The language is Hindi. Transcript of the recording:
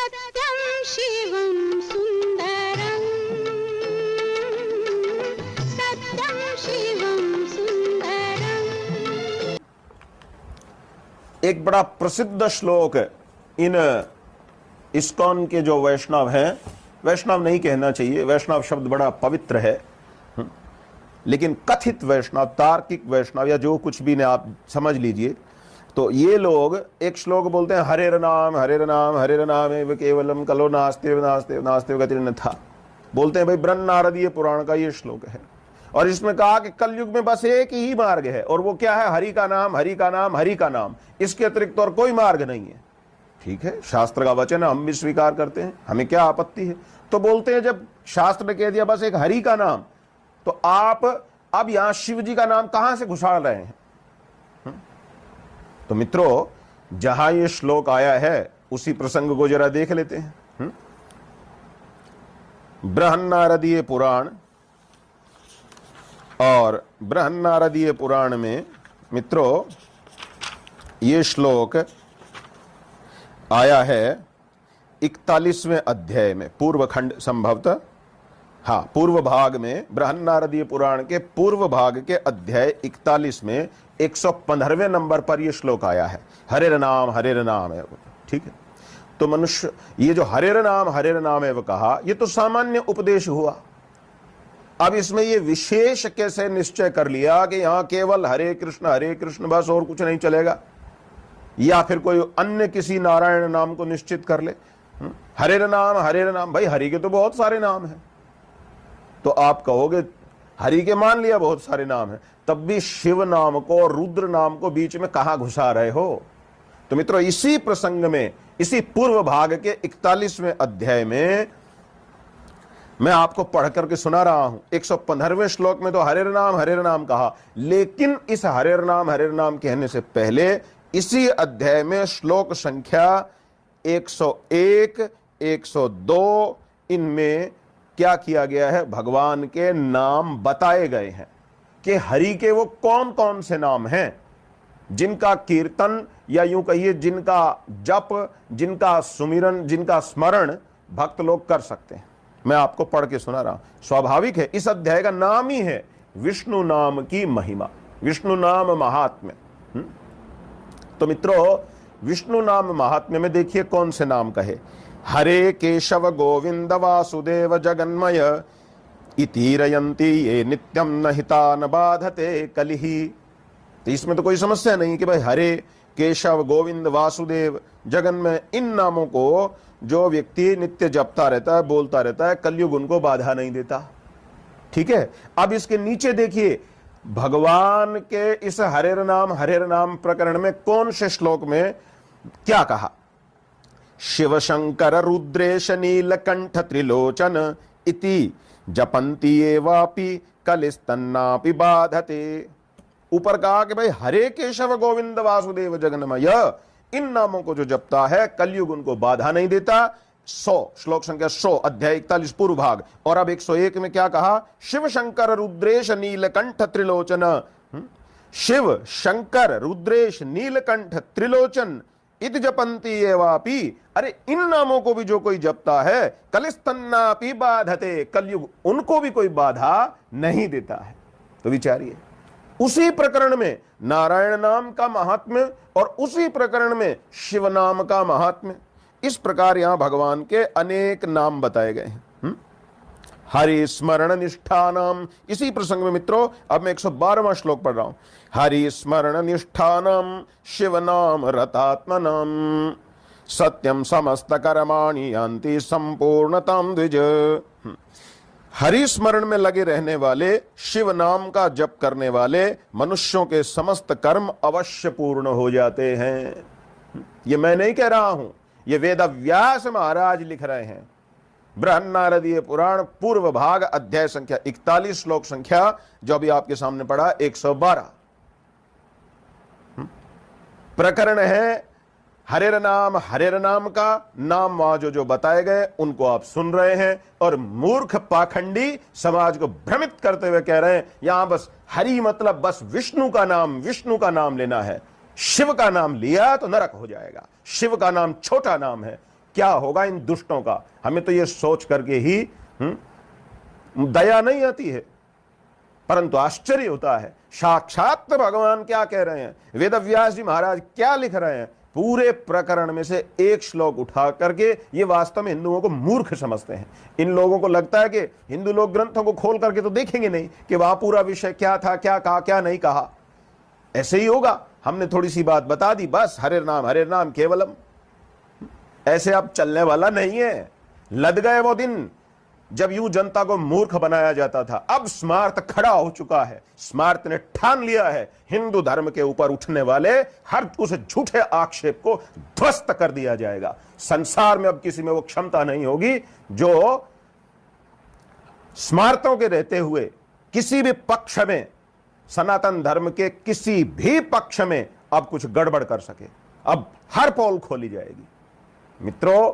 सत्यं शिवं सुंदरं, सत्यं शिवं सुंदरं। एक बड़ा प्रसिद्ध श्लोक इन इस्कॉन के जो वैष्णव हैं, वैष्णव नहीं कहना चाहिए, वैष्णव शब्द बड़ा पवित्र है, लेकिन कथित वैष्णव, तार्किक वैष्णव या जो कुछ भी ने आप समझ लीजिए, तो ये लोग एक श्लोक बोलते हैं, हरेर नाम हरेर नाम हरेर नाम एव केवलम कलो नास्ते नास्ते नास्ते गतिर्न्यथा। बोलते हैं भाई बृहन्नारदीय पुराण का ये श्लोक है, और इसमें कहा कि कलयुग में बस एक ही मार्ग है, और वो क्या है? हरि का नाम हरि का नाम हरि का नाम, इसके अतिरिक्त और कोई मार्ग नहीं है। ठीक है, शास्त्र का वचन है, हम भी स्वीकार करते हैं, हमें क्या आपत्ति है। तो बोलते हैं जब शास्त्र ने कह दिया बस एक हरि का नाम, तो आप अब यहां शिव जी का नाम कहां से घुसा रहे हैं? तो मित्रों, जहां ये श्लोक आया है उसी प्रसंग को जरा देख लेते हैं। बृहन्नारदीय पुराण, और बृहन्नारदीय पुराण में मित्रों ये श्लोक आया है 41वें अध्याय में, पूर्व खंड संभवतः, हाँ पूर्व भाग में, बृहन्नारदीय पुराण के पूर्व भाग के अध्याय 41 में 115वें नंबर पर यह श्लोक आया है, हरेर नाम है। ठीक है, तो मनुष्य ये जो हरेर नाम है वो कहा, ये तो सामान्य उपदेश हुआ। अब इसमें ये विशेष कैसे निश्चय कर लिया कि यहां केवल हरे कृष्ण बस और कुछ नहीं चलेगा, या फिर कोई अन्य किसी नारायण नाम को निश्चित कर ले? हरेर नाम, भाई हरि के तो बहुत सारे नाम हैं। तो आप कहोगे हरि के मान लिया बहुत सारे नाम हैं, तब भी शिव नाम को और रुद्र नाम को बीच में कहां घुसा रहे हो? तो मित्रों इसी प्रसंग में, इसी पूर्व भाग के 41वें अध्याय में मैं आपको पढ़ करके सुना रहा हूं। 115वें श्लोक में तो हरेर नाम कहा, लेकिन इस हरेर नाम कहने से पहले इसी अध्याय में श्लोक संख्या 101, 102, इनमें क्या किया गया है? भगवान के नाम बताए गए हैं कि हरि के वो कौन कौन से नाम हैं जिनका कीर्तन, या यूं कहिए जिनका जप, जिनका सुमिरन, जिनका स्मरण भक्त लोग कर सकते हैं। मैं आपको पढ़ के सुना रहा हूं। स्वाभाविक है, इस अध्याय का नाम ही है विष्णु नाम की महिमा, विष्णु नाम महात्म्य। तो मित्रों विष्णु नाम महात्म्य में देखिए कौन से नाम कहे, हरे केशव गोविंद वासुदेव जगन्मय इतीरयन्ति ये नित्यम न हिता न बाधते कलिहि। तो इसमें तो कोई समस्या नहीं कि भाई हरे केशव गोविंद वासुदेव जगन्मय, इन नामों को जो व्यक्ति नित्य जपता रहता है, बोलता रहता है, कलयुग उनको बाधा नहीं देता। ठीक है, अब इसके नीचे देखिए भगवान के इस हरेर नाम प्रकरण में कौन से श्लोक में क्या कहा? शिव शंकर रुद्रेश नीलकंठ त्रिलोचन इति जपन्ति एवापि कलिस्तन्नापि बाधते। ऊपर कहा कि भाई हरे केशव गोविंद वासुदेव जगन्मय, इन नामों को जो जपता है कलयुग उनको बाधा नहीं देता। 100 श्लोक संख्या 100 अध्याय 41 पूर्व भाग। और अब 101 में क्या कहा? शिव शंकर रुद्रेश नीलकंठ त्रिलोचन, शिव शंकर रुद्रेश नीलकंठ त्रिलोचन इत जपन्ति एवापि, अरे इन नामों को भी जो कोई जपता है कलिस्तन्नापि बाधते, कलयुग उनको भी कोई बाधा नहीं देता है। तो विचारिए, उसी प्रकरण में नारायण नाम का महात्म्य और उसी प्रकरण में शिव नाम का महात्म्य, इस प्रकार यहां भगवान के अनेक नाम बताए गए हैं। हरि स्मरण निष्ठा नाम, इसी प्रसंग में मित्रों अब मैं 112वां श्लोक पढ़ रहा हूं। हरि स्मरण निष्ठा नाम शिव नाम रतात्मनाम सत्यम समस्त कर्माणि यान्ति संपूर्णताम द्विज। हरि स्मरण में लगे रहने वाले, शिव नाम का जप करने वाले मनुष्यों के समस्त कर्म अवश्य पूर्ण हो जाते हैं। ये मैं नहीं कह रहा हूं, ये वेदव्यास महाराज लिख रहे हैं। बृहन्नारदीय पुराण पूर्व भाग अध्याय संख्या 41 श्लोक संख्या जो अभी आपके सामने पढ़ा 112 प्रकरण है। हरेर नाम का नाम वहां जो बताए गए उनको आप सुन रहे हैं, और मूर्ख पाखंडी समाज को भ्रमित करते हुए कह रहे हैं यहां बस हरि मतलब बस विष्णु का नाम लेना है, शिव का नाम लिया तो नरक हो जाएगा, शिव का नाम छोटा नाम है। क्या होगा इन दुष्टों का। हमें तो ये सोच करके ही दया नहीं आती है, परंतु आश्चर्य होता है साक्षात भगवान क्या कह रहे हैं, वेदव्यास जी महाराज क्या लिख रहे हैं। पूरे प्रकरण में से एक श्लोक उठा करके ये वास्तव में हिंदुओं को मूर्ख समझते हैं। इन लोगों को लगता है कि हिंदू लोग ग्रंथों को खोल करके तो देखेंगे नहीं कि वहां पूरा विषय क्या था, क्या कहा, क्या नहीं कहा। ऐसे ही होगा, हमने थोड़ी सी बात बता दी, बस हरे नाम केवलम। ऐसे अब चलने वाला नहीं है। लद गए वो दिन जब यूं जनता को मूर्ख बनाया जाता था। अब स्मार्त खड़ा हो चुका है, स्मार्त ने ठान लिया है हिंदू धर्म के ऊपर उठने वाले हर उस झूठे आक्षेप को ध्वस्त कर दिया जाएगा। संसार में अब किसी में वो क्षमता नहीं होगी जो स्मार्तों के रहते हुए किसी भी पक्ष में, सनातन धर्म के किसी भी पक्ष में अब कुछ गड़बड़ कर सके। अब हर पोल खोली जाएगी। मित्रों,